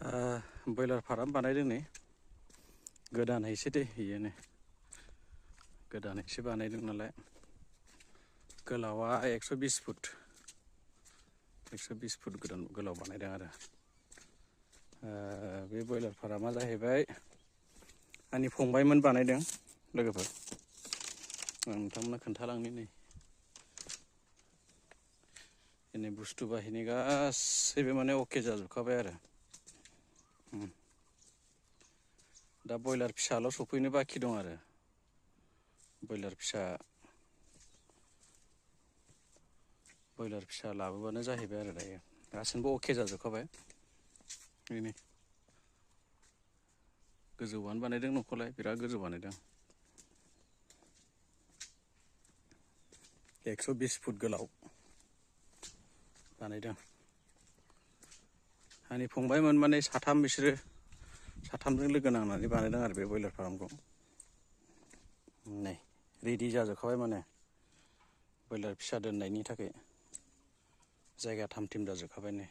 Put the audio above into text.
ब्रयलार farm बानायदों नै गोदानैसो दे इयो नै गोदानैसो बानायदों नालाय गोलावा 120 फुट 120 फुट गोलाव बानायदों आरो बे ब्रयलार फार्मा जाहैबाय आंनि फंबायमोन बानायदों लोगोफोर आं नोंथांमोननो खोन्थालांनि नै दिनै बुस्थु बाहिनि गासैबो माने अके जाजोबखाबाय आरो दा ब्रयलार फिसाल' सफैनो बाखि दं आरो ब्रयलार फिसा लाबोबानो जाहैबाय आरो दायो गासैबो अके जाजोबखाबाय बेनो गोजौआनो बानायदों न'खौलाय बिराद गोजौ बानायदों 120 फुट गोलाव बानायदों आंनि फंबायमोन माने साथाम बिसोरो साथामजों लोगो नांनानै बानायदों आरो बे ब्रयलार फार्मखौ नै रेडि जाजोबखाबाय माने ब्रयलार फिसा दोननायनि थाखाय जायगा थाम थिम जाजोबखाबाय नै